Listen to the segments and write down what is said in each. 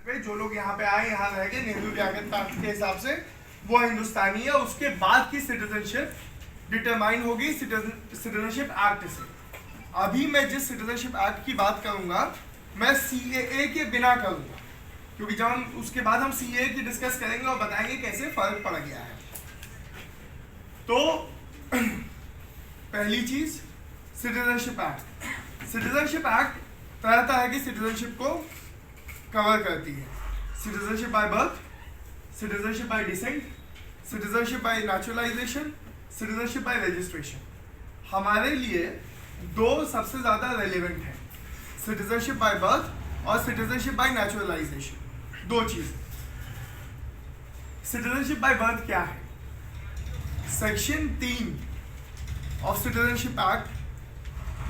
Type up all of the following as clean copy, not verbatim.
पे जो लोग यहाँ पे आए यहाँ रह गए नेहरू लियाकत एक्ट के हिसाब से वो हिंदुस्तानी है। उसके बाद की सिटीजनशिप डिटरमाइन होगी सिटीजनशिप एक्ट से। अभी मैं जिस सिटीजनशिप एक्ट की बात करूंगा मैं CAA के बिना करूंगा, क्योंकि जब हम उसके बाद हम CAA की डिस्कस करेंगे और बताएंगे कैसे फर्क पड़ गया है। तो पहली चीज सिटीजनशिप एक्ट। सिटीजनशिप एक्ट तरह तरह की सिटीजनशिप को कवर करती है। Citizenship by birth, citizenship by decent, citizenship by naturalisation, citizenship by registration. हमारे लिए दो सबसे ज्यादा रेलेवेंट है, सिटीजनशिप बाय बर्थ और सिटीजनशिप बाय नेचुरलाइजेशन। दो चीज। सिटीजनशिप बाय बर्थ क्या है? Section 3 of citizenship act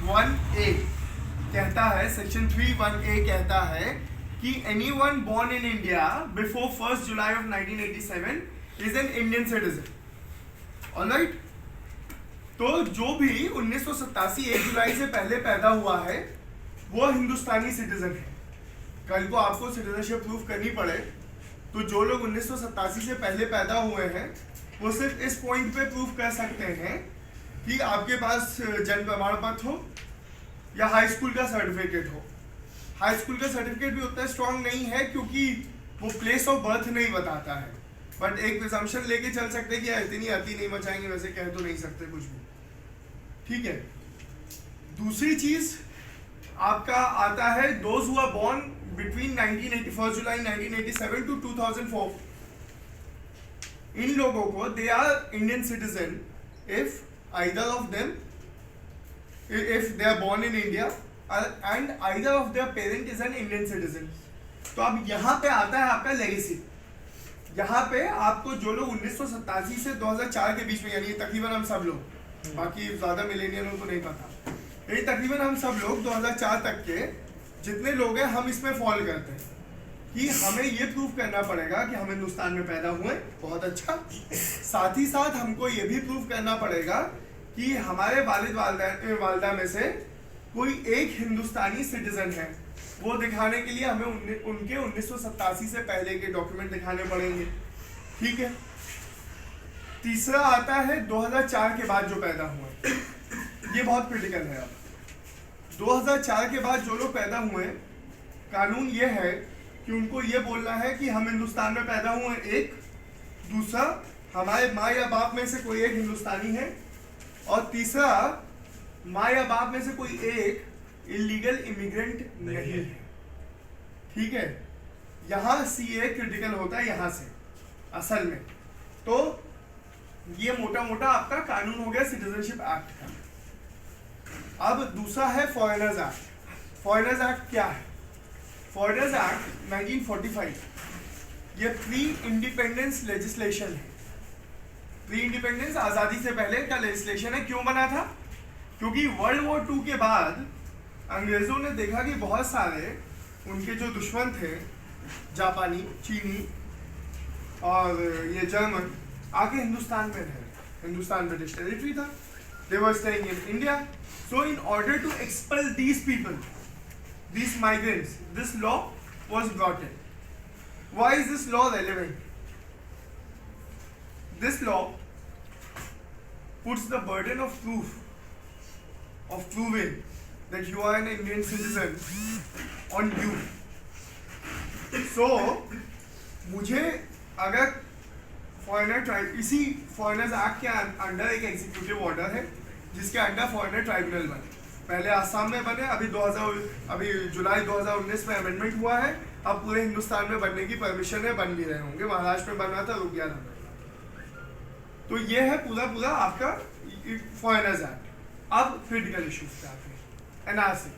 1A कहता है, सेक्शन 3(1)A कहता है कि anyone born in India before 1 July of 1987 is an Indian citizen. Alright, तो जो भी 1987 1 जुलाई से पहले पैदा हुआ है वो हिंदुस्तानी सिटीजन है। कल को आपको सिटीजनशिप प्रूफ करनी पड़े तो जो लोग 1987 से पहले पैदा हुए हैं वो सिर्फ इस पॉइंट पे प्रूफ कर सकते हैं कि आपके पास जन्म प्रमाण पत्र हो या हाई स्कूल का सर्टिफिकेट हो। हाई स्कूल का सर्टिफिकेट भी उतना स्ट्रांग नहीं है क्योंकि वो प्लेस ऑफ बर्थ नहीं बताता है, बट एक प्रिजम्पशन लेके चल सकते हैं कि इतनी अति नहीं मचाएंगे, वैसे कह तो नहीं सकते कुछ भी। ठीक है। दूसरी चीज आपका आता है those who are born between 1 July 1987 to 2004। इन लोगों को they are Indian citizen if either of them if they are born in India and either of their parent is an Indian citizen। तो अब यहाँ पे आता है आपका लेगेसी। यहाँ पे आपको जो लोग 1987 से 2004 के बीच में, यानी तकरीबन हम सब लोग, बाकी ज्यादा मिलेनियलों को नहीं पता, ये तकरीबन हम सब लोग 2004 तक के जितने लोग हैं हम इसमें फॉल करते हैं कि हमें ये प्रूफ करना पड़ेगा कि हम हिंदुस्तान में पैदा हुए। बहुत अच्छा। साथ ही साथ हमको ये भी प्रूफ करना पड़ेगा कि हमारे वालिदा में से कोई एक हिंदुस्तानी सिटीजन है। वो दिखाने के लिए हमें उनके 1987 से पहले के डॉक्यूमेंट दिखाने पड़ेंगे। ठीक है। तीसरा आता है 2004 के बाद जो पैदा हुए, ये बहुत क्रिटिकल है। अब 2004 के बाद जो लोग पैदा हुए, कानून ये है कि उनको ये बोलना है कि हम हिंदुस्तान में पैदा हुए एक, दूसरा हमारे माँ या बाप में से कोई एक हिंदुस्तानी है, और तीसरा माँ या बाप में से कोई एक इलीगल इमिग्रेंट नहीं है। ठीक है। यहाँ CA क्रिटिकल होता है यहाँ से असल में। तो ये मोटा मोटा आपका कानून हो गया सिटीजनशिप एक्ट का। अब दूसरा है फॉरेनर्स एक्ट। फॉरेनर्स एक्ट क्या है? फॉरेनर्स एक्ट 1945 ये प्री इंडिपेंडेंस लेजिस्लेशन है। प्री इंडिपेंडेंस आज़ादी से पहले का लेजिस्लेशन है। क्यों बना था? क्योंकि वर्ल्ड वॉर 2 के बाद अंग्रेजों ने देखा कि बहुत सारे उनके जो दुश्मन थे, जापानी, चीनी और ये जर्मन, आके हिंदुस्तान में रहे। हिंदुस्तान ब्रिटिश टेरिटरी था। They were staying in India. So in order to expel these people, these migrants, this law was brought in. Why is this law relevant? This law puts the burden of proof, of proving that you are an Indian citizen on you. So, मुझे अगर foreigner tribe, इसी foreigners act के under एक executive order है जिसके under foreigner tribunal बने। पहले आसाम में बने, अभी जुलाई 2019 में अमेंडमेंट हुआ है। अब पूरे हिंदुस्तान में बनने की परमिशन है, बन भी रहे होंगे। महाराष्ट्र में बन रहा था, रुक गया था। तो ये है पूरा आपका फॉरेनर्स एक्ट। अब क्रिटिकल इश्यूज पे आते हैं। NRC।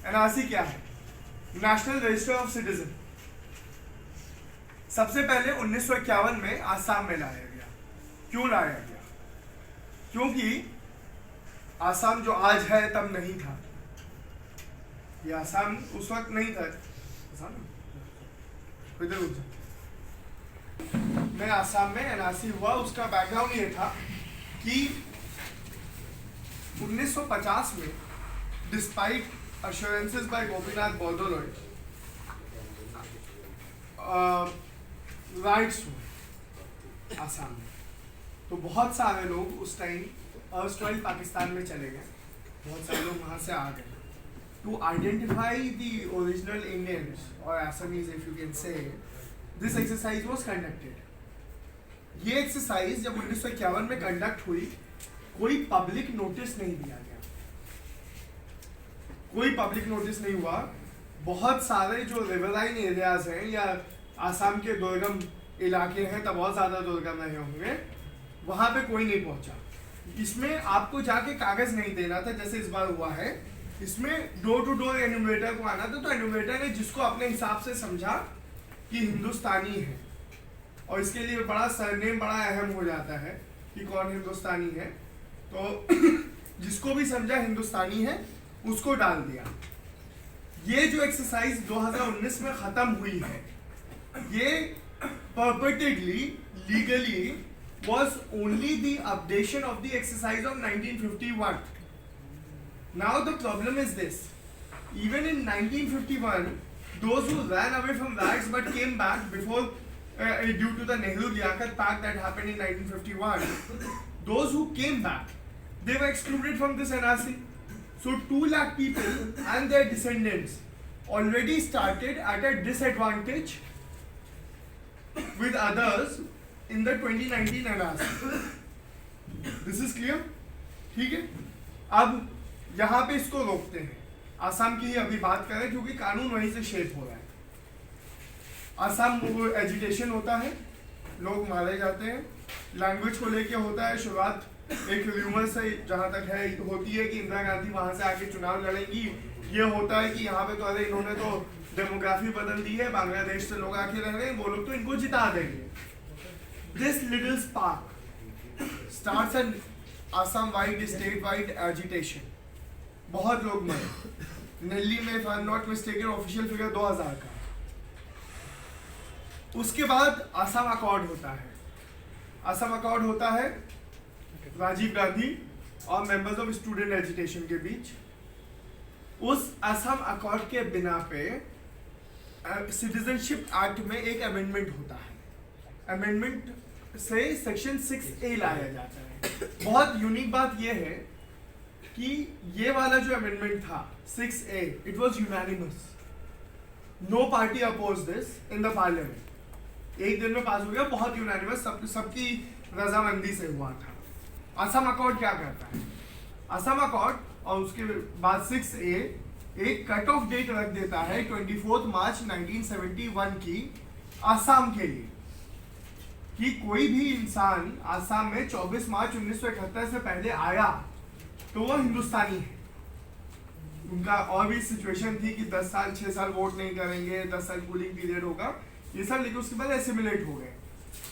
NRC क्या है? National register of citizen. सबसे पहले 1951 में आसाम में लाया गया। क्यों लाया गया? क्योंकि आसाम जो आज है तब नहीं था। ये आसाम उस वक्त नहीं था। मैं आसाम में NRC हुआ, उसका बैकग्राउंड ये था कि 1950 में despite assurances by Gopinath Bordoloi riots हुए आसाम में, तो बहुत सारे लोग उस टाइम अर्स्टवाइल पाकिस्तान में चले गए, बहुत सारे लोग वहाँ से आ गए। To identify the original Indians और Assamese if you can say, this exercise was conducted. ये एक्सरसाइज जब 1951 में कंडक्ट हुई, कोई पब्लिक नोटिस नहीं दिया गया, कोई पब्लिक नोटिस नहीं हुआ। बहुत सारे जो रिवरलाइन एरियाज हैं या आसाम के दुर्गम इलाके हैं, तब बहुत ज़्यादा दुर्गम रहे होंगे, वहाँ पे कोई नहीं पहुँचा। इसमें आपको जाके कागज़ नहीं देना था जैसे इस बार हुआ है, इसमें डोर टू डोर एन्यूमरेटर को आना था। तो एन्यूमरेटर ने जिसको अपने हिसाब से समझा कि हिंदुस्तानी है, और इसके लिए बड़ा सरनेम बड़ा अहम हो जाता है कि कौन हिंदुस्तानी है, तो जिसको भी समझा हिंदुस्तानी है उसको डाल दिया। ये जो एक्सरसाइज 2019 में ख़त्म हुई है, ये परपेटेडली legally was only the updation of the exercise of 1951. Now the problem is this: even in 1951, those who ran away from riots but came back before due to the Nehru-Liaquat Pact that happened in 1951, those who came back, they were excluded from this NRC. So 2 lakh people and their descendants already started at a disadvantage with others in the 2019 NRC. This is clear? ठीक है, अब यहाँ पे इसको रोकते हैं। आसाम की ही अभी बात करें क्योंकि कानून वहीं से शेप हो रहा है। आसाम एजिटेशन होता है, लोग मारे जाते हैं, लैंग्वेज को लेके होता है। शुरुआत एक र्यूमर से जहाँ तक है होती है कि इंदिरा गांधी वहाँ से आके चुनाव लड़ेंगी। ये होता है कि यहाँ पे तो अरे इन्होंने तो डेमोग्राफी बदल दी है, बांग्लादेश से लोग आके रह रहे हैं, वो लोग तो इनको जिता देंगे। This little spark starts an Assam-wide, state-wide agitation. बहुत लोग मरे। दिल्ली में if I'm not mistaken official figure 2000 का। उसके बाद असम अकॉर्ड होता है। असम अकॉर्ड होता है राजीव गांधी और मेंबर्स ऑफ स्टूडेंट एजिटेशन के बीच। उस असम अकॉर्ड के बिना पे सिटीजनशिप एक्ट में एक अमेंडमेंट होता है। अमेंडमेंट से सेक्शन 6A लाया जाता है। बहुत यूनिक बात यह है कि ये वाला जो अमेंडमेंट था 6A, it was unanimous, no party oppose this in the parliament. एक दिन में पास हो गया, बहुत यूनानिमस, सबकी रजामंदी से हुआ था। असम अकॉर्ड क्या करता है? असम अकॉर्ड और उसके बाद 6A एक कट ऑफ डेट रख देता है 24 मार्च 1971 की आसाम के लिए, कि कोई भी इंसान आसाम में 24 मार्च 1971 से पहले आया तो वो हिंदुस्तानी है। उनका और भी सिचुएशन थी कि 10 साल 6 साल वोट नहीं करेंगे, 10 साल कूलिंग पीरियड होगा, ये सब, लेकिन उसके बाद एसिमिलेट हो गए।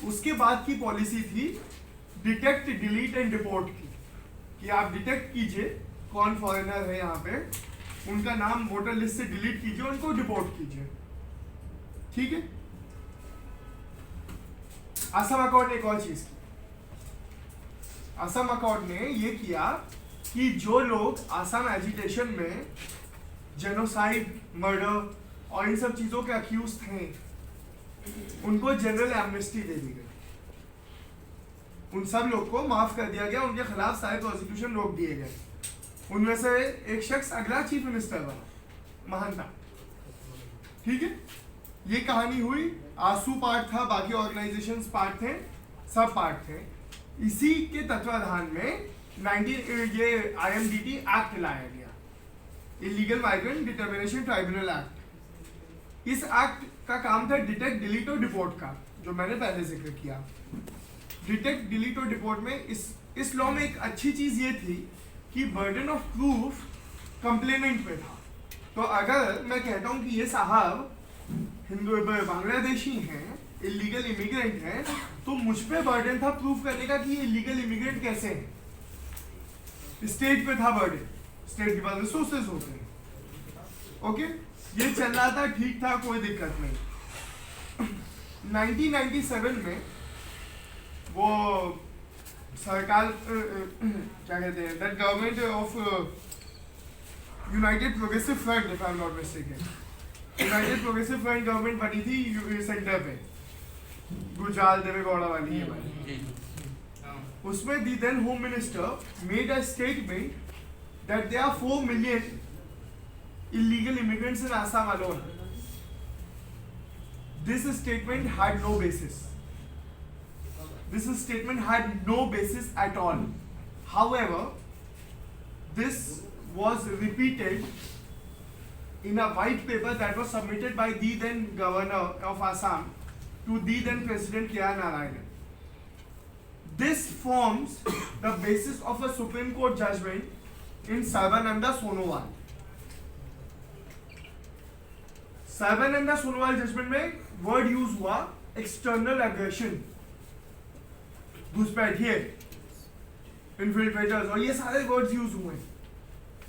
उसके बाद की पॉलिसी थी डिटेक्ट, डिलीट एंड डिपोर्ट की, कि आप डिटेक्ट कीजिए कौन फॉरेनर है यहाँ पे, उनका नाम वोटर लिस्ट से डिलीट कीजिए, उनको डिपोर्ट कीजिए। ठीक है। असम अकॉर्ड ने एक और चीज की, असम अकॉर्ड ने ये किया कि जो लोग असम एजिटेशन में जेनोसाइड, मर्डर और इन सब चीजों के अक्यूज थे, उनको जनरल एमनेस्टी दे दी गई। उन सब लोग को माफ कर दिया गया, उनके खिलाफ सारे प्रोसिक्यूशन रोक दिए गए। उनमें से एक शख्स अगला चीफ मिनिस्टर बना, महंता। ठीक है, ये कहानी हुई। आंसू पार्ट था, बाकी ऑर्गेनाइजेशंस पार्ट थे, सब पार्ट थे। इसी के तत्वाधान में ये IMDT एक्ट लाया गया, illegal migrant determination tribunal act. इस एक्ट का काम था डिटेक्ट, डिलीट और डिपोर्ट का, जो मैंने पहले जिक्र किया। डिटेक्ट, डिलीट और डिपोर्ट में इस लॉ में एक अच्छी चीज ये थी कि बर्डन ऑफ प्रूफ कंप्लेनेंट पे था। तो अगर मैं कहता हूँ कि ये साहब हिंदू बांग्लादेशी हैं, इलीगल इमिग्रेंट हैं, तो मुझ पे बर्डन था प्रूफ करने का कि ये इलीगल इमिग्रेंट कैसे हैं। स्टेट पे था बर्डन, स्टेट के पास रिसोर्सेज होते हैं। ओके, ये चल रहा था, ठीक था, कोई दिक्कत नहीं। 1997 में वो सरकार क्या कहते हैं, that government of United progressive front, if I am not mistaken, United progressive front government बनी थी सेंटर पे, गुजराल देवेगौड़ा वाली है भाई। उसमें the then home minister made a statement that there are 4 million illegal immigrants in Assam alone. This statement had no basis. This statement had no basis at all. However, this was repeated in a white paper that was submitted by the then governor of Assam to the then President K.R. Narayanan. This forms the basis of a Supreme Court judgment in Sarbananda Sonowal. Sarbananda Sonowal judgment में word use हुआ external aggression, घुसपैठिए, infiltrators, और ये सारे words use हुए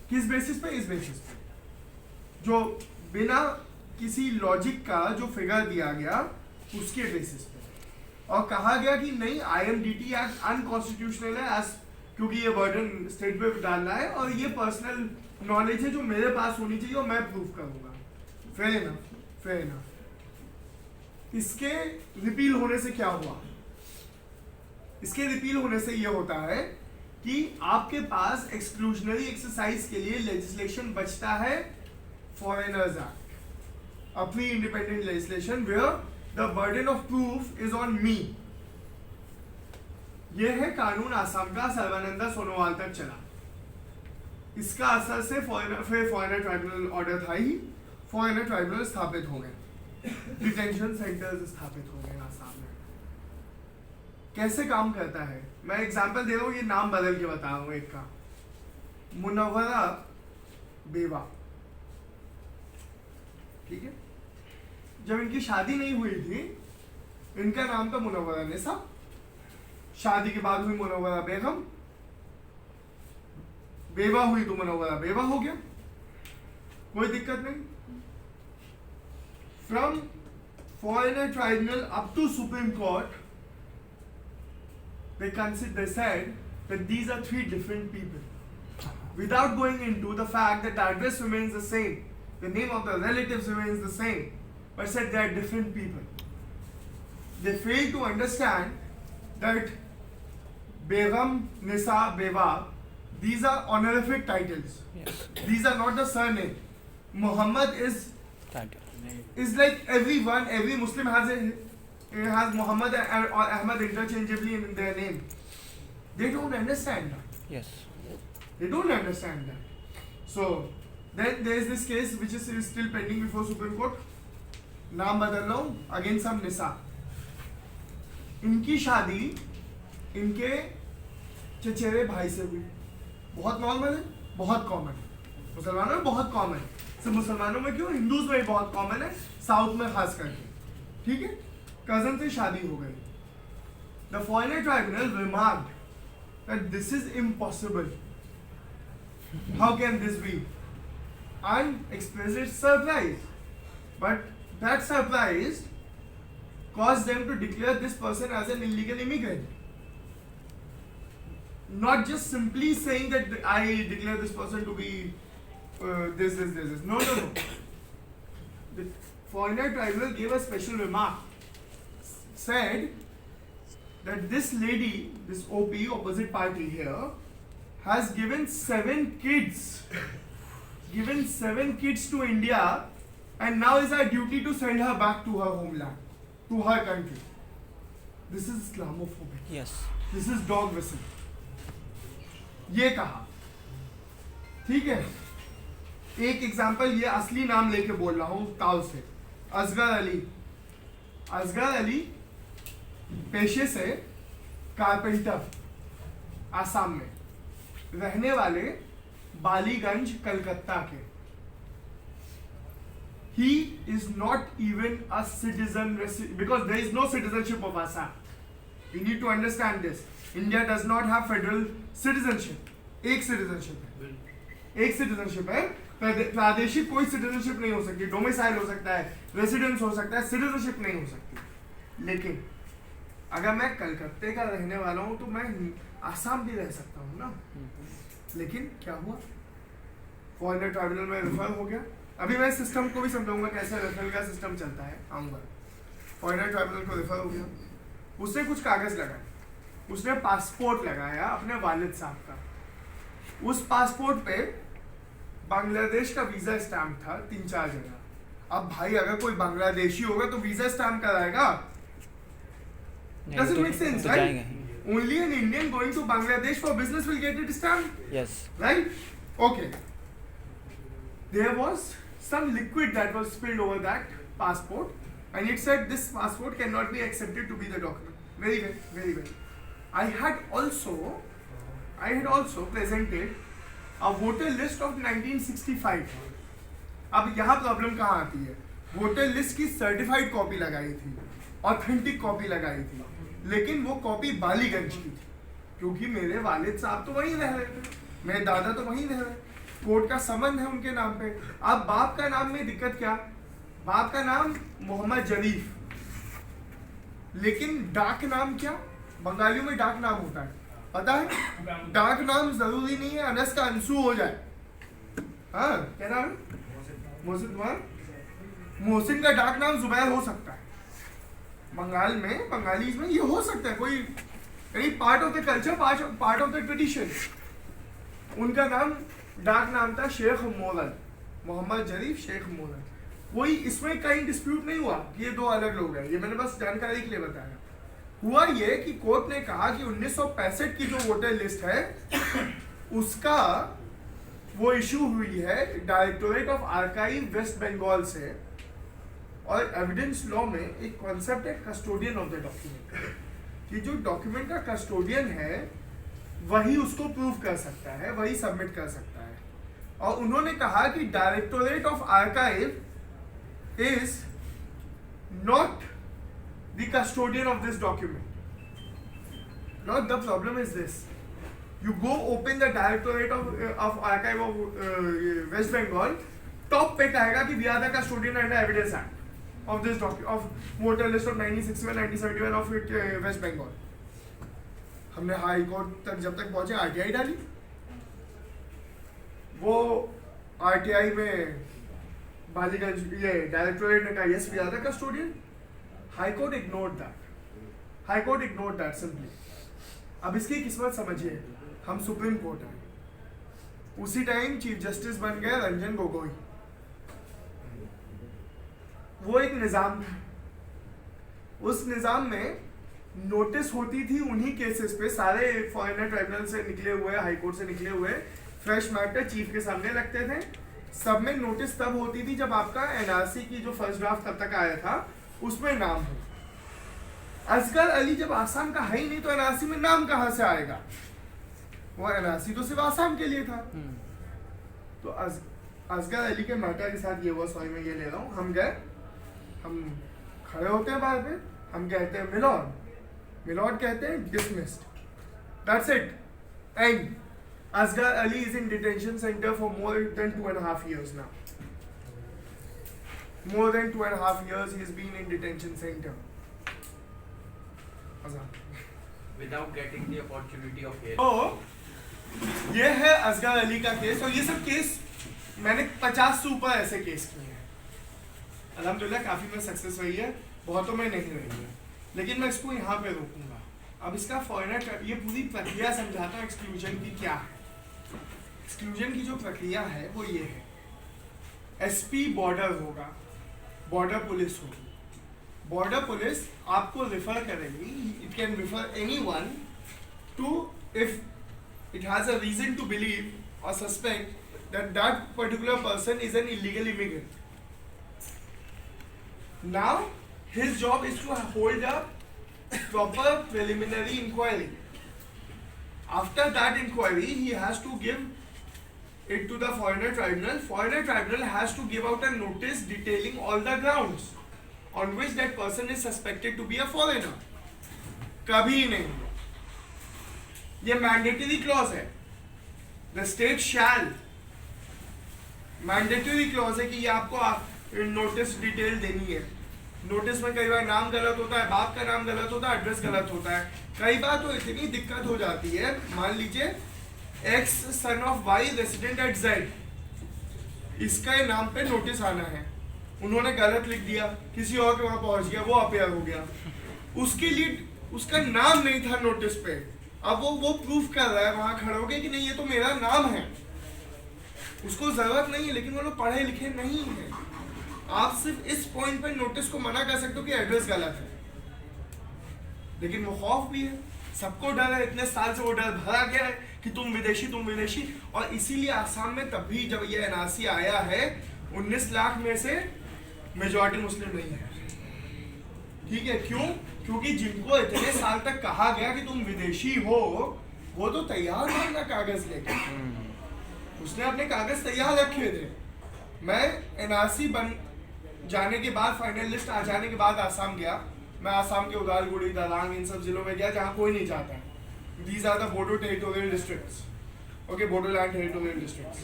किस basis पे? इस बेसिस पे जो बिना किसी लॉजिक का जो फिगर दिया गया उसके बेसिस पे, और कहा गया कि नहीं IMDT एक्ट अनकॉन्स्टिट्यूशनल है क्योंकि ये बर्डन स्टेट पे डालना है और ये पर्सनल नॉलेज है जो मेरे पास होनी चाहिए और मैं प्रूव करूंगा। Fair enough. इसके रिपील होने से क्या हुआ? इसके रिपील होने से ये होता है कि आपके पास एक्सक्लूजनरी एक्सरसाइज के लिए लेजिस्लेशन बचता है, foreigners act, a pre independent legislation where the burden of proof is on me. यह है कानून आसाम का, सर्बानंदा सोनोवाल तक चला। इसका असर से फॉरेनर ट्राइब्यूनल ऑर्डर था ही, फॉरेनर ट्राइब्यूनल स्थापित हो गए, डिटेंशन सेंटर्स स्थापित हो गए आसाम में। कैसे काम करता है? मैं एग्जांपल दे रहा हूँ, ये नाम बदल के बता रहा हूँ। एक का मुनव्वरा बेवा, ठीक है, जब इनकी शादी नहीं हुई थी इनका नाम था मुनव्वरा निसा। शादी के बाद हुई मुनव्वरा बेगम, बेवा हुई तो मुनव्वरा बेवा हो गया, कोई दिक्कत नहीं। From foreigner tribunal up to Supreme Court, they said that these are 3 different people, without going into the fact that the address remains the same, the name of the relatives remains the same, but said they are different people. They fail to understand that Begum, Nisa, Beva, these are honorific titles. Yes. These are not the surname. Muhammad is Title. Is like everyone, every Muslim has Muhammad or Ahmad interchangeably in their name. They don't understand that. Yes. They don't understand that. So then there is this case which is still pending before Supreme Court. नाम बदल रहा हूँ, against some Nisa. इनकी शादी इनके चचेरे भाई से हुई। बहुत नॉर्मल है, बहुत कॉमन है, मुसलमानों में बहुत कॉमन है। सिर्फ मुसलमानों में क्यों, हिंदूज में बहुत कॉमन है, साउथ में खास करके, ठीक है। कजन से शादी हो गई। The foreigner tribunal remarked that this is impossible, how can this be, and expressed surprise, but that surprise caused them to declare this person as an illegal immigrant. Not just simply saying that I declare this person to be this. No. The foreigner tribunal gave a special remark, said that this lady, this OP, opposite party here, has given 7 kids to India, and now is our duty to send her back to her homeland, to her country. This is Islamophobic. Yes. This is dog whistle. ये कहा, ठीक है। एक example, ये असली नाम लेके बोल रहा हूँ ताऊ से, असगर अली पेशे से कारपेंटर, आसाम में, रहने वाले बालीगंज कलकत्ता के। He is not even a citizen, because there is no citizenship of Assam. We need to understand this. India does not have federal citizenship. एक citizenship है, प्रादेशिक कोई citizenship नहीं हो सकती, डोमिसाइल हो सकता है, रेसिडेंस हो सकता है, citizenship नहीं हो सकती। लेकिन अगर मैं कलकत्ते का रहने वाला हूँ तो मैं आसाम भी रह सकता हूँ ना। लेकिन क्या हुआ, फॉरेनर ट्राइब्यूनल में रेफर हो गया, अभी मैं सिस्टम को भी समझाऊंगा कैसे रेफरल का सिस्टम चलता है, आऊंगा। फॉरेनर ट्राइब्यूनल को रेफर हो गया, उसने कुछ कागज लगाए, उसने पासपोर्ट लगाया अपने वालिद साहब का, उस पासपोर्ट पे बांग्लादेश का वीजा स्टैम्प था 3-4 जगह। अब भाई अगर कोई बांग्लादेशी होगा तो वीजा स्टैम्प कराएगा, doesn't make sense, right? Only an Indian going to Bangladesh for business will get it stamped. Yes. Right? Okay. There was some liquid that was spilled over that passport, and it said this passport cannot be accepted to be the document. Very well, very well. I had also presented a voter list of 1965. अब यहाँ problem कहाँ आती है? Voter list की certified copy लगाई थी, authentic copy लगाई थी, लेकिन वो कॉपी बालीगंज की थी, क्योंकि मेरे वालिद साहब तो वहीं रह रहे थे, मेरे दादा तो वहीं रह रहे, कोर्ट का संबंध है उनके नाम पे। अब बाप का नाम में दिक्कत क्या? बाप का नाम मोहम्मद जरीफ, लेकिन डाक नाम क्या? बंगालियों में डाक नाम होता है, पता है? डाक नाम जरूरी नहीं है अनस का अंशु हो जाए। हाँ, क्या नाम है? मोहसिन का डाक नाम जुबैर हो सकता है। बंगाल में, बंगालीज में ये हो सकता है, कोई part of the culture, part of the tradition. उनका नाम, डाक नाम था शेख मोरल, मोहम्मद जरीफ शेख मोरल। कोई इसमें कहीं डिस्प्यूट नहीं हुआ कि ये दो अलग लोग हैं, ये मैंने बस जानकारी के लिए बताया। हुआ ये कि कोर्ट ने कहा कि 1965 की जो वोटर लिस्ट है उसका वो इशू हुई है directorate of archive West Bengal से, और एविडेंस लॉ में एक कॉन्सेप्ट है कस्टोडियन ऑफ द डॉक्यूमेंट, कि जो डॉक्यूमेंट का कस्टोडियन है वही उसको प्रूव कर सकता है, वही सबमिट कर सकता है। और उन्होंने कहा कि directorate of archive is not the custodian of this document. Now the problem is this, you go open the directorate of archive of West Bengal, top पे कहेगा कि we are the custodian and evidence act of this of voter list of 1961 1971 of West Bengal। हमने high court तक जब तक पहुंचे RTI डाली, वो आरटीआई में बालीगंज ये डायरेक्टोरेट ने कहा yes we are the custodian. High court ignored that simply. अब इसकी किस्मत समझिए, हम सुप्रीम कोर्ट हैं, उसी टाइम चीफ जस्टिस बन गए रंजन गोगोई। वो एक निजाम था, उस निजाम में नोटिस होती थी उन्हीं केसेस पे, सारे फॉरेनर ट्राइब्यूनल से निकले हुए, हाई कोर्ट से निकले हुए फ्रेश मैटर चीफ के सामने लगते थे। सब में नोटिस तब होती थी जब आपका एनआरसी की जो फर्स्ट ड्राफ्ट तब तक आया था उसमें नाम हो। असगर अली जब आसाम का है ही नहीं तो एनआरसी में नाम कहाँ से आएगा? वो एनआरसी तो सिर्फ आसाम के लिए था। तो असगर अली के मैटर के साथ ये हुआ, सॉरी मैं ये ले रहा हूँ, हम गए, हम खड़े होते हैं बाहर पे, हम कहते हैं मिलॉर्ड कहते हैं dismissed, that's it, and Asghar Ali is in detention centre for more than 2.5 years now. More than 2.5 years he has been in detention center. Without getting the opportunity of hearing. तो ये है असगर अली का केस, और ये सब केस मैंने 50 से ऊपर ऐसे केस किए हैं। अल्हम्दुलिल्लाह काफ़ी में सक्सेस रही है, बहुतों में नहीं रही है, लेकिन मैं इसको यहाँ पे रोकूंगा। अब इसका फॉरेनर ये पूरी प्रक्रिया समझाता हूँ एक्सक्लूजन की क्या है। एक्सक्लूजन की जो प्रक्रिया है वो ये है, एसपी बॉर्डर होगा, बॉर्डर पुलिस होगी, बॉर्डर पुलिस आपको रिफर करेगी, it can refer anyone to if it has a reason to believe or suspect that that particular person is an illegal immigrant. Now his job is to hold a proper preliminary inquiry. After that inquiry, he has to give it to the foreigner tribunal. Foreigner tribunal has to give out a notice detailing all the grounds on which that person is suspected to be a foreigner. कभी नहीं, ये mandatory clause है, the state shall, mandatory clause है कि ये आपको notice detail देनी है। नोटिस में कई बार नाम गलत होता है, बाप का नाम गलत होता है, एड्रेस गलत होता है, कई बार तो इतनी दिक्कत हो जाती है, मान लीजिए X son of Y resident at Z, इसका नाम पे नोटिस आना है, उन्होंने गलत लिख दिया, किसी और के वहां पहुंच गया, वो अपेयर हो गया, उसके लिए उसका नाम नहीं था नोटिस पे, अब वो प्रूफ कर रहा है वहां खड़े होके कि नहीं ये तो मेरा नाम है, उसको जरूरत नहीं है, लेकिन वो लोग पढ़े लिखे नहीं है। आप सिर्फ इस पॉइंट पे नोटिस को मना कर सकते हो कि एड्रेस गलत है, लेकिन वो खौफ भी है, सबको डर है, इतने साल से वो डर भरा गया है कि तुम विदेशी, और इसीलिए आसाम में तभी जब ये एनआरसी आया है 19 लाख में से मेजॉरिटी मुस्लिम नहीं है। ठीक है, क्यों? क्योंकि जिनको इतने साल तक कहा गया कि तुम विदेशी हो, वो तो तैयार थे ना कागज लेके, उसने अपने कागज तैयार रखे थे। मैं एनआरसी बन जाने के बाद, फाइनल लिस्ट आ जाने के बाद आसाम गया, मैं आसाम के उदालगुड़ी, दलांग, इन सब जिलों में गया जहाँ कोई नहीं जाता। These are the Bodo territorial districts, okay, Bodoland territorial districts.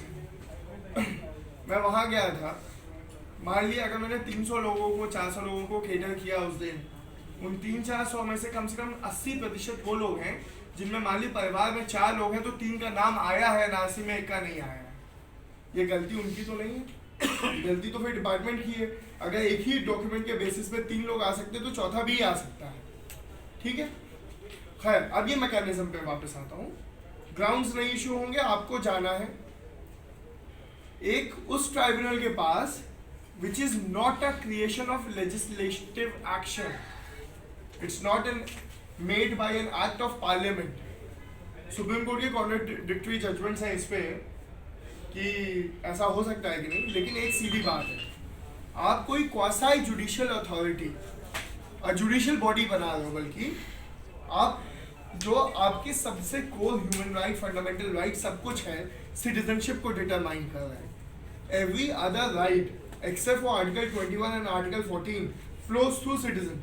मैं वहाँ गया था, मान लिया अगर मैंने 300 लोगों को, 400 लोगों को केटर किया उस दिन, उन 300-400 में से कम 80% वो लोग हैं जिनमें मान ली परिवार में 4 लोग हैं तो 3 का नाम आया है एनआरसी में, 1 का नहीं आया है। ये गलती उनकी तो नहीं है, गलती तो फिर डिपार्टमेंट की है। अगर एक ही डॉक्यूमेंट के बेसिस पे 3 लोग आ सकते हैं तो चौथा भी आ सकता है। ठीक है, खैर अब ये मैकेनिज्म पे वापस आता हूँ। ग्राउंड्स नहीं इशू होंगे, आपको जाना है एक उस ट्राइब्यूनल के पास which is not a creation of legislative action, it's not made by an act of parliament। Supreme court के कॉन्ट्रडिक्टरी जजमेंट्स हैं इस पे कि ऐसा हो सकता है कि नहीं, लेकिन एक सीधी बात है, आप कोई क्वासाई जुडिशियल अथॉरिटी और जुडिशियल बॉडी बना रहे हो, बल्कि आप जो आपके सबसे core human right, fundamental right सब कुछ है, सिटीजनशिप को डिटरमाइन कर रहे हैं। Every other right except for Article 21 and Article 14 flows through citizen,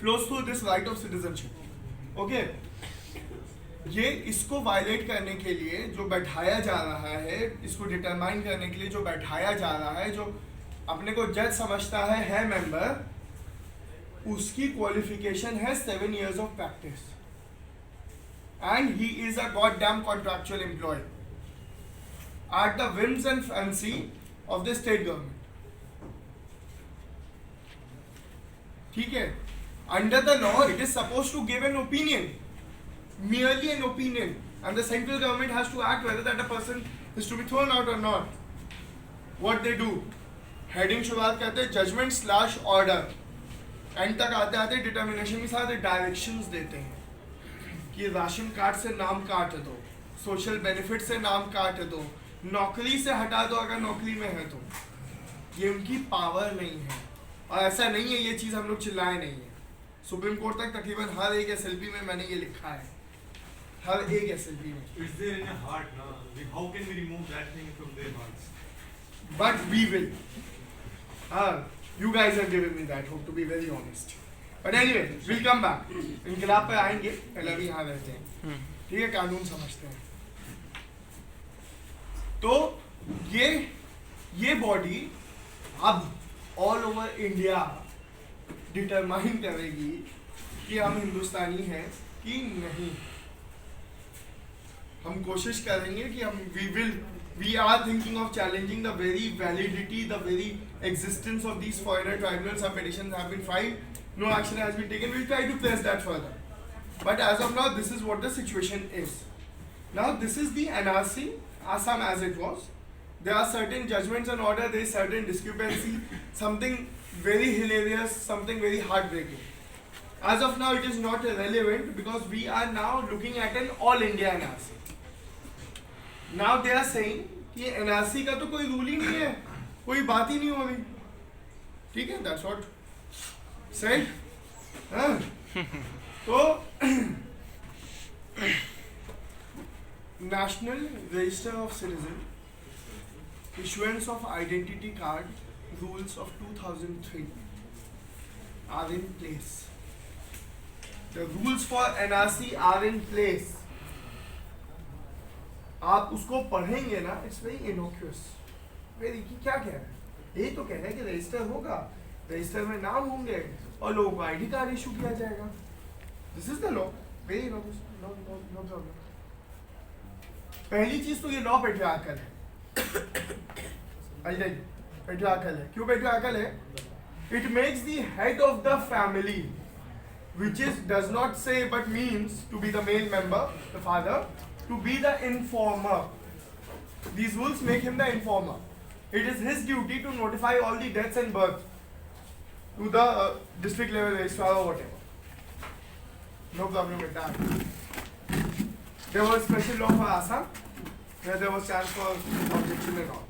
flows through this right of citizenship, okay? ये इसको वायलेट करने के लिए जो बैठाया जा रहा है, इसको डिटरमाइन करने के लिए जो बैठाया जा रहा है, जो अपने को जज समझता है मेंबर, उसकी क्वालिफिकेशन है 7 years of practice and he is a goddamn contractual employee at the whims and fancy of the state government। ठीक है, under the law it is supposed to give an opinion, merely an opinion, and the central government has to act whether that a person is to be thrown out or not। what they do, heading शुरुआत करते हैं judgment/order, and तक आते आते determination के साथ directions देते हैं कि राशन कार्ड से नाम काट दो, सोशल बेनिफिट से नाम काट दो, नौकरी से हटा दो अगर नौकरी में है तो। ये उनकी पावर नहीं है, और ऐसा नहीं है ये चीज़ हम लोग चिल्लाए नहीं है, सुप्रीम कोर्ट तक तकरीबन हर एक एसएलपी में मैंने ये लिखा है, हर एक एसएलपी में। It's there in your heart now. How can we remove that thing from their hearts? But we will. You guys have given me that hope, to be very honest. But anyway, we'll come back. इनकलाब पे आएंगे, पहले भी यहाँ रहते हैं, ठीक है, कानून समझते हैं। तो ये बॉडी अब ऑल ओवर इंडिया डिटरमाइन करेगी कि हम हिंदुस्तानी हैं कि नहीं। हम कोशिश करेंगे कि हम we are thinking of challenging the very validity, the very existence of these foreigner tribunals. Some petitions have been filed, no action has been taken. We'll try to press that further. But as of now, this is what the situation is. Now, this is the NRC, Assam as it was. There are certain judgments and order, there is certain discrepancy, something very hilarious, something very heartbreaking. As of now, it is not relevant because we are now looking at an all India NRC. Now they are saying कि NRC का तो कोई rule ही नहीं है, कोई बात ही नहीं हो रही, ठीक है, that's what said, हाँ, तो National Register of Citizen, issuance of identity card rules of 2003 are in place. The rules for NRC are in place. आप उसको पढ़ेंगे ना, इट्स वेरी इनोक्यूअस, वेरी कि क्या कह रहे हैं, यही तो कह रहे हैं कि रजिस्टर होगा, रजिस्टर में नाम होंगे और लोगों को आईडी कार्ड इशू किया जाएगा। This is the law, very innocuous, no problem. पहली चीज तो ये लॉ पेट्रियार्कल है, पेट्रियार्कल है। क्यों पेट्रियार्कल है? It makes the head of the family which is does not say but means to be the male member, the father, to be the informer. These rules make him the informer. It is his duty to notify all the deaths and births to the district level registrar or whatever. No problem with that. There was special law for Assam where there was chance for objection and all.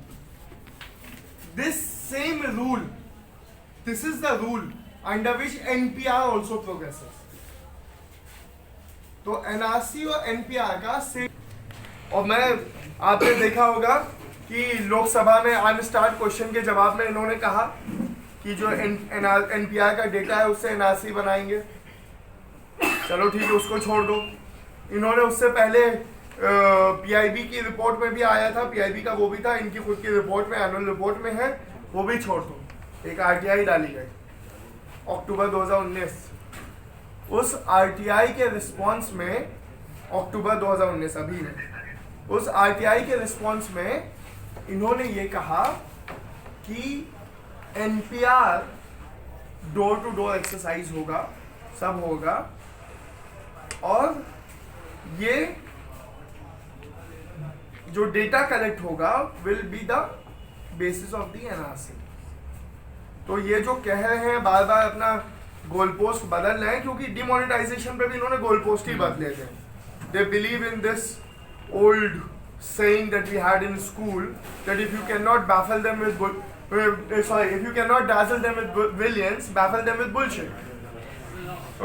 This same rule, this is the rule under which NPR also progresses. तो NRC और NPR का same. और मैं आपने देखा होगा कि लोकसभा में अनस्टार्ट क्वेश्चन के जवाब में इन्होंने कहा कि जो NPR का डेटा है उससे NRC बनाएंगे। चलो ठीक है, उसको छोड़ दो। इन्होंने उससे पहले PIB की रिपोर्ट में भी आया था, PIB का वो भी था, इनकी खुद की रिपोर्ट में, एनुअल रिपोर्ट में है, वो भी छोड़ दो। एक RTI डाली गई अक्टूबर 2019। उस RTI के रिस्पॉन्स में, अक्टूबर 2019 अभी में, उस RTI के रिस्पॉन्स में इन्होंने ये कहा कि NPR door to door exercise होगा, सब होगा, और ये जो डेटा कलेक्ट होगा will be the basis of the NRC। तो ये जो कह रहे हैं बार बार अपना गोल पोस्ट बदल रहे हैं, क्योंकि डिमोनेटाइजेशन पे भी इन्होंने गोल पोस्ट ही बदले थे। They believe in this old saying that we had in school that if you cannot baffle them with if you cannot dazzle them with brilliance, baffle them with bullshit.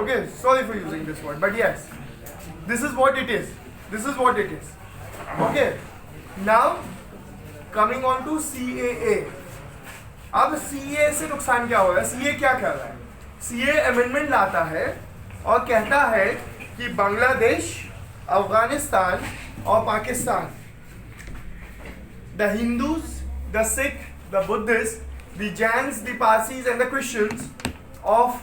Okay, sorry for using this word, but yes, this is what it is. This is what it is. Okay, now coming on to CAA. अब CAA से नुकसान क्या हो रहा है? CAA क्या कर रहा है? CAA अमेंडमेंट लाता है और कहता है कि बांग्लादेश, अफगानिस्तान और Pakistan, the Hindus, the Sikh, the Buddhists, the Jains, the Parsis and the Christians of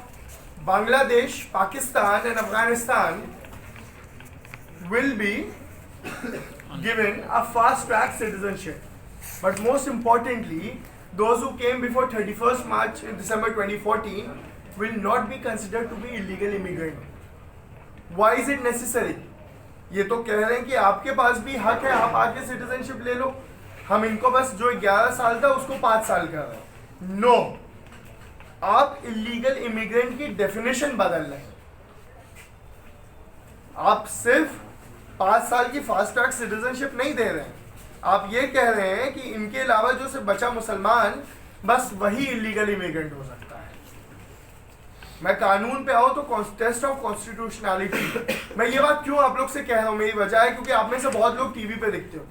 Bangladesh, Pakistan and Afghanistan will be given a fast track citizenship. But most importantly, those who came before 31st March in December 2014 will not be considered to be illegal immigrant. Why is it necessary? ये तो कह रहे हैं कि आपके पास भी हक है, आप आके सिटीजनशिप ले लो। हम इनको बस जो 11 साल था उसको 5 साल कर रहे हैं। नो, आप इलीगल इमिग्रेंट की डेफिनेशन बदल रहे हैं। आप सिर्फ 5 साल की फास्ट ट्रैक सिटीजनशिप नहीं दे रहे हैं, आप ये कह रहे हैं कि इनके अलावा जो सिर्फ बचा मुसलमान, बस वही इलीगल इमिग्रेंट हो सकता है। मैं कानून पे आऊँ तो टेस्ट ऑफ कॉन्स्टिट्यूशनैलिटी, मैं ये बात क्यों आप लोग से कह रहा हूँ, मेरी वजह है क्योंकि आप में से बहुत लोग टीवी पे देखते हो,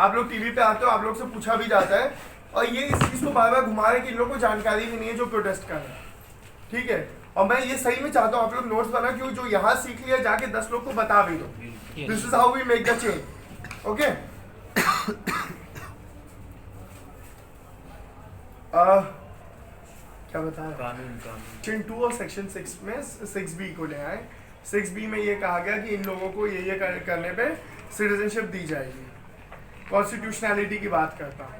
आप लोग टीवी पे आते हो, आप लोग से पूछा भी जाता है, और ये इस चीज़ को बार बार घुमा रहे हैं कि इन लोगों को जानकारी भी नहीं है जो प्रोटेस्ट कर रहे हैं। ठीक है, और मैं ये सही में चाहता हूँ आप लोग नोट्स बना, क्यों जो यहाँ सीख लिया जाके 10 लोग को बता भी दो। This is how we make the change. Okay, क्या बता रहे? 2 और सेक्शन 6 में 6B को ले आए। 6B में ये कहा गया कि इन लोगों को ये करने पे सिटीजनशिप दी जाएगी। कॉन्स्टिट्यूशनैलिटी की बात करता हूँ,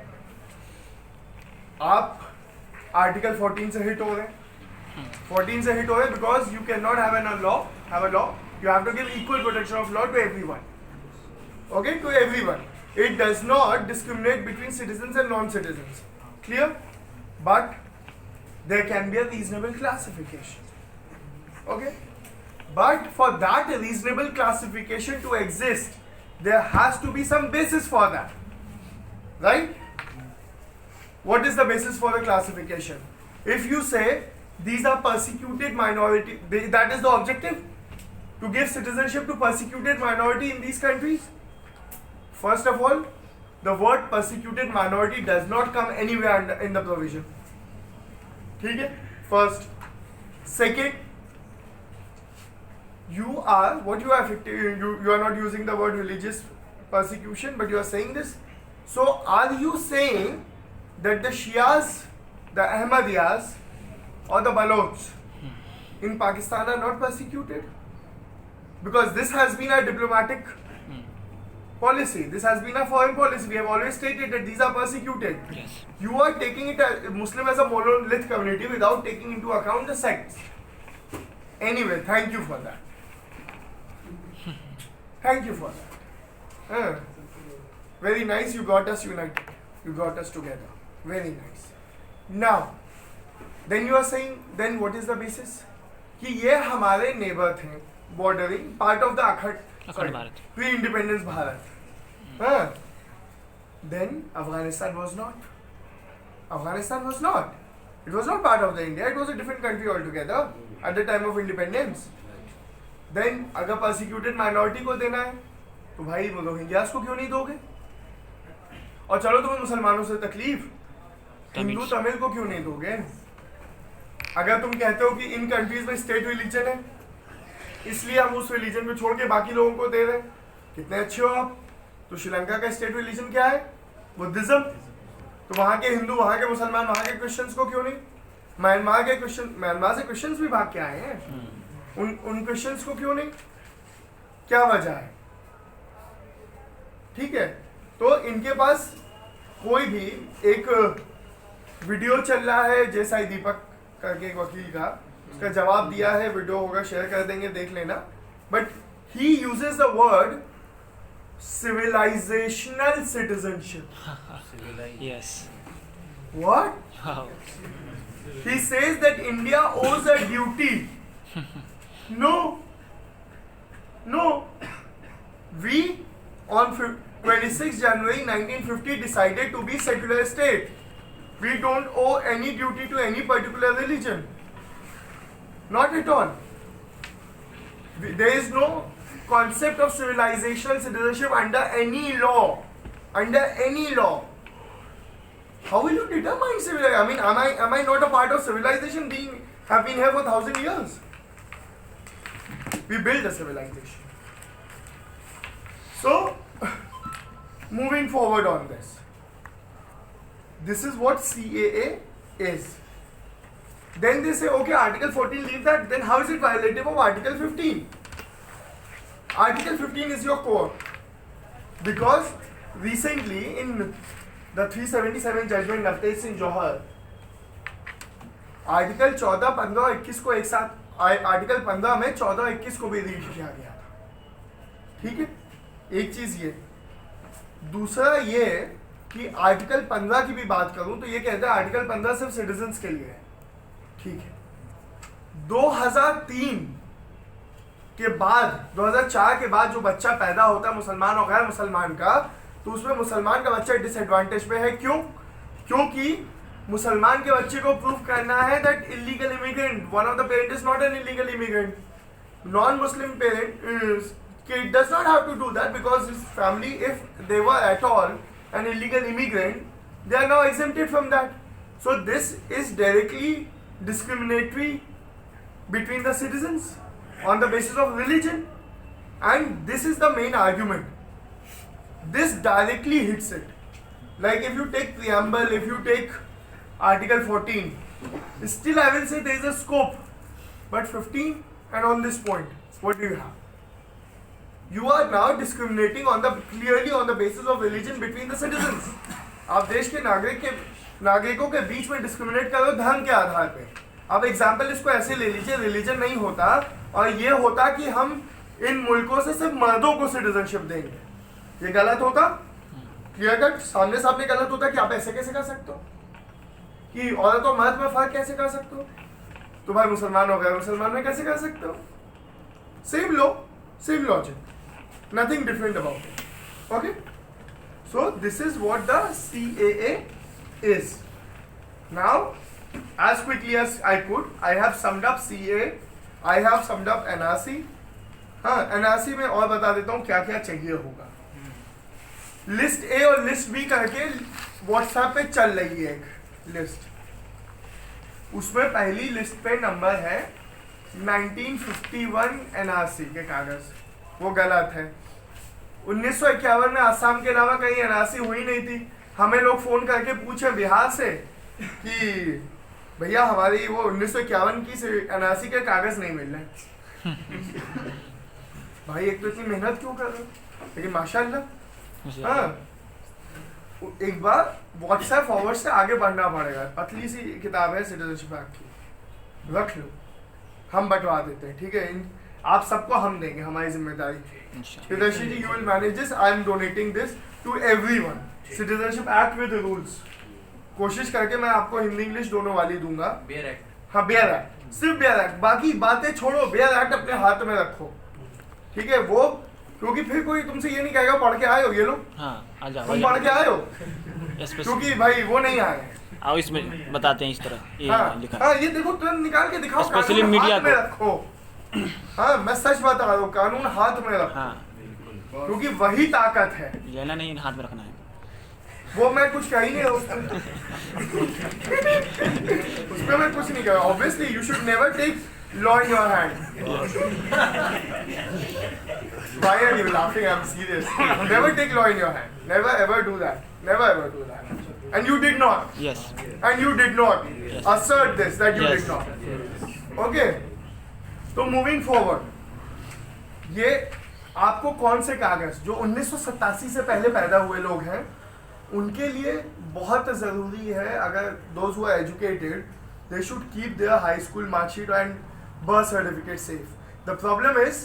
आप आर्टिकल 14 से हिट हो रहे हैं, 14 से हिट हो रहे because you can not have a law, you have to give equal protection of law to everyone. Okay, to everyone. It does not discriminate between citizens and non-citizens. Clear? But there can be a reasonable classification. Okay? But for that reasonable classification to exist, there has to be some basis for that. Right? What is the basis for the classification? If you say these are persecuted minority, that is the objective? To give citizenship to persecuted minority in these countries? First of all, the word persecuted minority does not come anywhere in the provision. ठीक है? First. Second, you are not using the word religious persecution, but you are saying this. So are you saying that the Shias, the Ahmadiyas or the Baloch in Pakistan are not persecuted? Because this has been a diplomatic policy. This has been a foreign policy. We have always stated that these are persecuted. Yes. You are taking it as Muslim as a monolith community without taking into account the sects. Anyway, thank you for that. Thank you for that. Very nice. You got us united. You got us together. Very nice. Now, then you are saying, then what is the basis? कि ये हमारे neighbour थे, bordering part of the अखंड Bharat, pre independence Bharat. हाँ. Then Afghanistan was not. Afghanistan was not. It was not part of the India. It was a different country altogether at the time of independence. Then अगर persecuted minority को देना है तो भाई वो Rohingyas को क्यों नहीं दोगे? और चलो तुम्हें मुसलमानों से तकलीफ, हिंदू तमिल को क्यों नहीं दोगे? अगर तुम कहते हो कि इन कंट्रीज में स्टेट रिलीजन है इसलिए हम उस रिलीजन को छोड़ के बाकी लोगों को दे रहे हैं, कितने अच्छे हो आप. तो श्रीलंका का स्टेट रिलीजन क्या है? बुद्धिज्म. तो वहाँ के हिंदू, वहाँ के मुसलमान, वहाँ के क्रिश्चियंस को क्यों नहीं? म्यांमार से क्रिश्चियंस भी भाग के आए हैं, उन क्रिश्चियंस को क्यों नहीं? क्या वजह है? ठीक है. तो इनके पास कोई भी एक वीडियो चल रहा है जैसा दीपक करके एक वकील का, उसका जवाब दिया है, वीडियो होगा, शेयर कर देंगे, देख लेना. But he uses the word civilizational citizenship. yes. What? Wow. He says that India owes a duty. No. We on 26 January 1950 decided to be secular state. We don't owe any duty to any particular religion. Not at all. There is no concept of civilizational citizenship under any law. Under any law. How will you determine civilization? I mean, am I not a part of civilization have been here for 1,000 years? We built a civilization. So, moving forward on this. This is what CAA is. Then they say, okay, Article 14 leave that. Then how is it violative of Article 15? Article 15 is your core. Because recently in the 377 judgment Navtej Singh Johar, article 14, 15 और 21 को एक साथ, article 15 में 14 और 21 को भी read किया गया था. ठीक है, एक चीज ये. दूसरा ये कि आर्टिकल 15 की भी बात करूं तो ये कहता है आर्टिकल 15 सिर्फ सिटीजन्स के लिए है. ठीक है. 2003 के बाद, 2004 के बाद जो बच्चा पैदा होता है मुसलमान और गैर मुसलमान का, तो उसमें मुसलमान का बच्चा डिसएडवांटेज पे है. क्यों? क्योंकि मुसलमान के बच्चे को प्रूव करना है that illegal immigrant, one of the parent is not an illegal immigrant. Non Muslim parent kid does not have to do that because his family, if they were at all an illegal immigrant, they are now exempted from that. So this is directly discriminatory between the citizens on the basis of religion, and this is the main argument. This directly hits it. Like if you take preamble, if you take Article 14, still I will say there is a scope, but 15 and on this point, what do you have? You are now discriminating clearly on the basis of religion between the citizens. आप देश के नागरिकों के बीच में discriminate कर रहे हो धर्म के आधार पे. अब एग्जाम्पल इसको ऐसे ले लीजिए, रिलीजन नहीं होता और ये होता कि हम इन मुल्कों से सिर्फ मर्दों को सिटीजनशिप देंगे, ये गलत होता. क्लियर कट, सामने सामने गलत होता कि आप ऐसे कैसे कर सकते हो कि औरत और मर्द में फर्क कैसे कर सकते हो. तो भाई मुसलमान हो गए, मुसलमान में कैसे कर सकते हो? Same law, same logic. Nothing different about it. Okay? So this is what the CAA is. Now, as quickly as I could, I have summed up CAA. I have summed up NRC. हाँ, NRC में और बता देता हूँ क्या क्या चाहिए होगा. लिस्ट A और लिस्ट B करके WhatsApp पे चल रही है एक लिस्ट. उसमें पहली लिस्ट पे नंबर है 1951 NRC के कागज. वो गलत है. 1951 में आसाम के अलावा कहीं एनआरसी हुई नहीं थी. हमें लोग फोन करके पूछे बिहार से कि भैया हमारी वो 1951 की एनआरसी के कागज नहीं मिल रहे. भाई एक तो इतनी मेहनत क्यों कर रहे हो? लेकिन माशाल्लाह हाँ, एक बार व्हाट्सएप फॉरवर्ड से आगे बढ़ना पड़ेगा। पतली सी किताब है सिटीजनशिप एक्ट की, रख लो, हम बंटवा देते हैं, ठीक है? आप सबको हम देंगे, हमारी जिम्मेदारी। Hideshi ji, you will manage this. I am donating this to everyone. Citizenship Act with rules. कोशिश करके मैं आपको हिंदी इंग्लिश दोनों वाली दूंगा। Bare act. हाँ, बेयर एक्ट, सिर्फ बेयर एक्ट, बाकी बातें छोड़ो, बेयर एक्ट अपने हाथ में रखो, ठीक है? वो क्योंकि फिर कोई तुमसे ये नहीं कहेगा पढ़ के आए हो, ये लोग हाँ आ जाओ तुम पढ़ के आए हो, क्योंकि भाई वो नहीं आए हैं। आओ इसमें बताते हैं इस तरह ये हाँ, लिखा हाँ, ये देखो तुरंत निकाल के दिखाओ, स्पेशली कानून मीडिया हाथ में को। रखो। हाँ, मैं सच बता रहा हूँ, कानून हाथ में रखो, हाँ क्योंकि वही ताकत है। लेना नहीं, हाथ में रखना है। वो मैं कुछ कह ही नहीं रहा उसमें उसमें मैं कुछ नहीं कह रहा। Obviously you should never take law in your hand. Why are you laughing? I'm serious. Never take law in your hand. Never ever do that. Never ever do that. And you did not. Yes. And you did not assert this that you Yes. did not. Okay. तो moving forward, ये आपको कौन से कागज जो 1987 से पहले पैदा हुए लोग हैं उनके लिए बहुत ज़रूरी है। अगर those who are educated, they should keep their high school mark sheet and birth certificate safe. The problem is,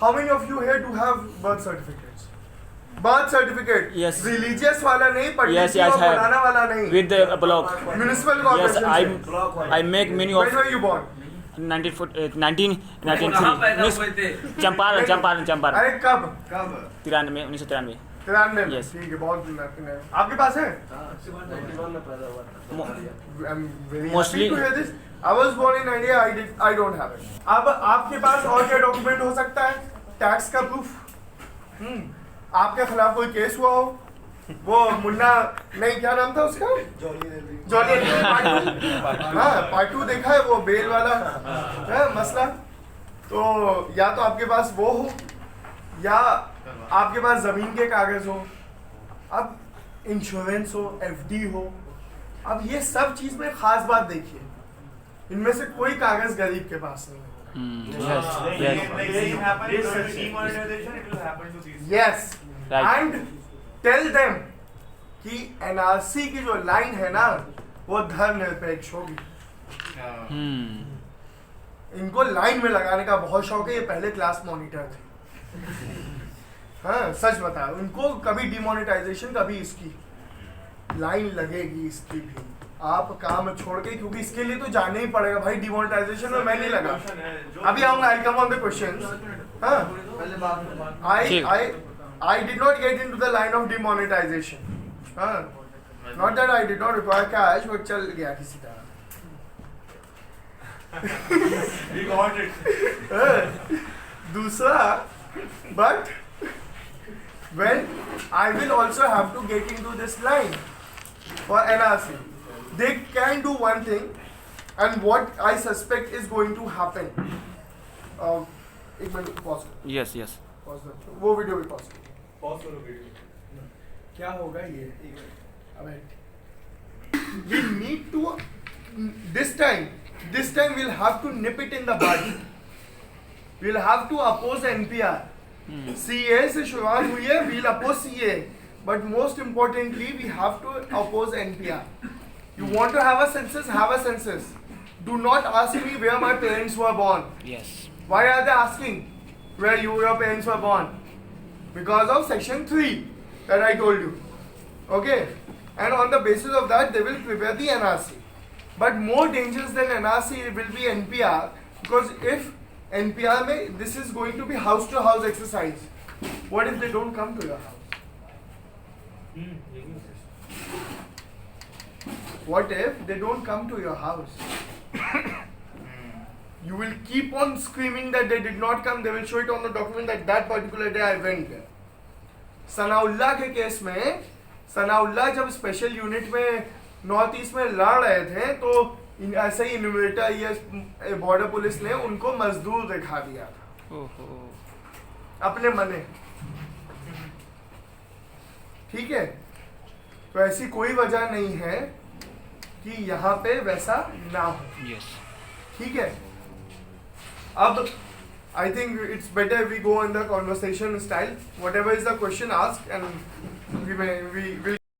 how many of you here do have birth certificates? Birth certificate. Yes. Religious वाला नहीं, Yes, पंडित yes, और I have. बनाना वाला नहीं। With the block. Municipal Yes, corporation से। I make many When of were you born? 1993 Champaran अरे कब? 1993 93 में। Yes. ठीक है, बहुत नया। आपके पास है? I'm very Mostly- happy to hear this. I was born in India. I don't have it. अब आपके पास और क्या डॉक्यूमेंट हो सकता है? टैक्स का प्रूफ। आपके खिलाफ कोई केस हुआ हो? वो मुन्ना नहीं, क्या नाम था उसका? जॉली पार्ट 2 देखा है, वो बेल वाला है मसला। तो या तो आपके पास वो हो या आपके पास जमीन के कागज हो, अब इंश्योरेंस हो, एफडी हो। अब ये सब चीज में खास बात देखिए, इनमें से कोई कागज गरीब के पास नहीं है। यस, एंड टेल देम कि एनआरसी की जो लाइन है ना वो धर्मनिरपेक्ष होगी। इनको लाइन में लगाने का बहुत शौक है, ये पहले क्लास मॉनिटर थे। हाँ, सच बता, उनको कभी डिमोनेटाइजेशन, कभी इसकी लाइन लगेगी, इसकी भी। आप काम छोड़ के, क्योंकि इसके लिए तो जाने ही पड़ेगा भाई, डिमोनेटाइजेशन में मैं नहीं लगा। अभी आऊंगा, आई कम ऑन द क्वेश्चंस। हाँ, I did not get into the line of demonetization. हाँ, not that I did not require cash, but चल गया किसी तरह। We got it. दूसरा, but when I will also have to get into this line for NRC, they can do one thing, and what I suspect is going to happen. एक minute pause करो, yes yes pause करो, वो video भी pause करो। Pause करो video. क्या होगा ये? अबे we need to this time we'll have to nip it in the bud. We'll have to oppose NPR. CA से शुरुआत हुई है, we'll oppose CA, but most importantly we have to oppose NPR. You want to have a census? Have a census. Do not ask me where my parents were born. Yes Why are they asking where your parents were born? Because of section 3 that I told you. Okay? And on the basis of that, they will prepare the NRC. But more dangerous than NRC will be NPR, because if NPR में this is going to be house to house exercise. What if they don't come to your house? What if they don't come to your house? You will keep on screaming that they did not come. They will show it on the document that that particular day I went there. Sanaullah के case में, सनाउल्लाह जब special unit में north east में लड़ रहे थे तो ऐसे ही इन्यूमरेटर ये बॉर्डर पुलिस ने उनको मजदूर दिखा दिया था अपने मने। ठीक है, तो ऐसी कोई वजह नहीं है कि यहाँ पे वैसा ना हो। यस ठीक है, अब I think it's better we go on the conversation style. Whatever is the question asked, and we will